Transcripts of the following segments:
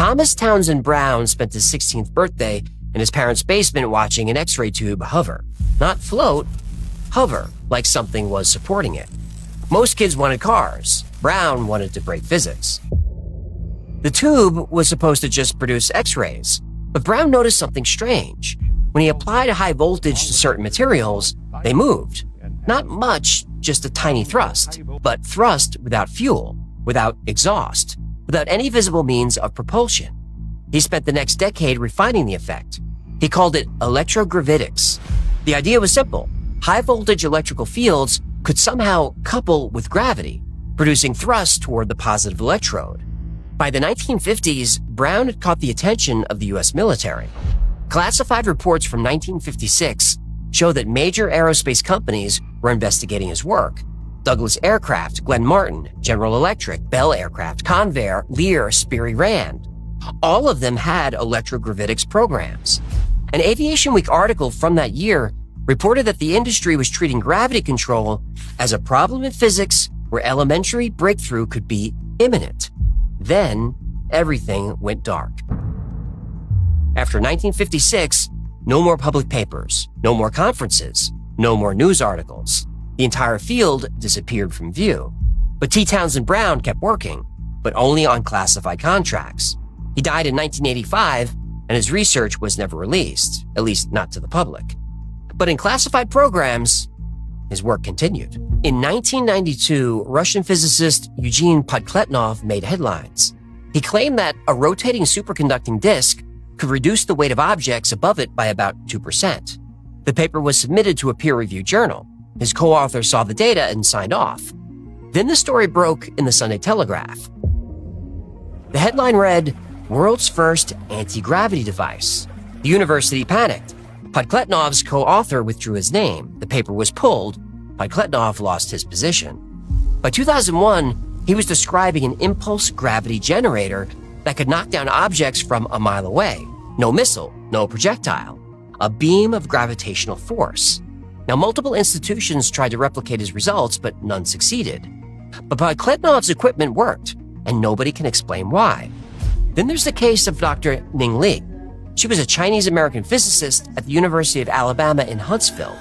Thomas Townsend Brown spent his 16th birthday in his parents' basement watching an X-ray tube hover. Not float, hover, like something was supporting it. Most kids wanted cars. Brown wanted to break physics. The tube was supposed to just produce X-rays, but Brown noticed something strange. When he applied a high voltage to certain materials, they moved. Not much, just a tiny thrust, but thrust without fuel, without exhaust, without any visible means of propulsion. He spent the next decade refining the effect. He called it electrogravitics. The idea was simple. High-voltage electrical fields could somehow couple with gravity, producing thrust toward the positive electrode. By the 1950s, Brown had caught the attention of the U.S. military. Classified reports from 1956 show that major aerospace companies were investigating his work. Douglas Aircraft, Glenn Martin, General Electric, Bell Aircraft, Convair, Lear, Sperry Rand. All of them had electrogravitics programs. An Aviation Week article from that year reported that the industry was treating gravity control as a problem in physics where elementary breakthrough could be imminent. Then, everything went dark. After 1956, no more public papers, no more conferences, no more news articles. The entire field disappeared from view. But T. Townsend Brown kept working, but only on classified contracts. He died in 1985, and his research was never released, at least not to the public. But in classified programs, his work continued. In 1992, Russian physicist Eugene Podkletnov made headlines. He claimed that a rotating superconducting disk could reduce the weight of objects above it by about 2%. The paper was submitted to a peer-reviewed journal. His co-author saw the data and signed off. Then the story broke in the Sunday Telegraph. The headline read, "World's First Anti-Gravity Device." The university panicked. Podkletnov's co-author withdrew his name. The paper was pulled. Podkletnov lost his position. By 2001, he was describing an impulse gravity generator that could knock down objects from a mile away. No missile, no projectile. A beam of gravitational force. Now, multiple institutions tried to replicate his results, but none succeeded. But Podkletnov's equipment worked, and nobody can explain why. Then there's the case of Dr. Ning Li. She was a Chinese-American physicist at the University of Alabama in Huntsville.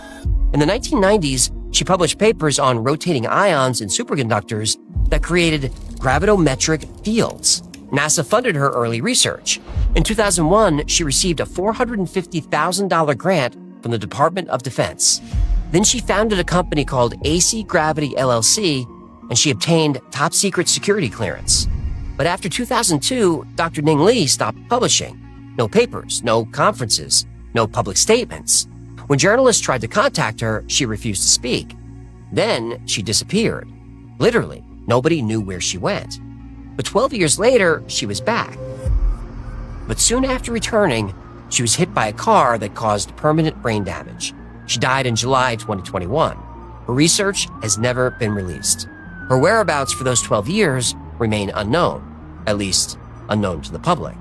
In the 1990s, she published papers on rotating ions in superconductors that created gravimetric fields. NASA funded her early research. In 2001, she received a $450,000 grant from the Department of Defense. Then she founded a company called AC Gravity LLC, and she obtained top-secret security clearance. But after 2002, Dr. Ning Li stopped publishing. No papers, no conferences, no public statements. When journalists tried to contact her, she refused to speak. Then she disappeared. Literally, nobody knew where she went. But 12 years later, she was back. But soon after returning, she was hit by a car that caused permanent brain damage. She died in July 2021. Her research has never been released. Her whereabouts for those 12 years remain unknown, at least unknown to the public.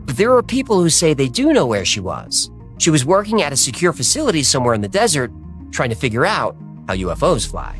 But there are people who say they do know where she was. She was working at a secure facility somewhere in the desert, trying to figure out how UFOs fly.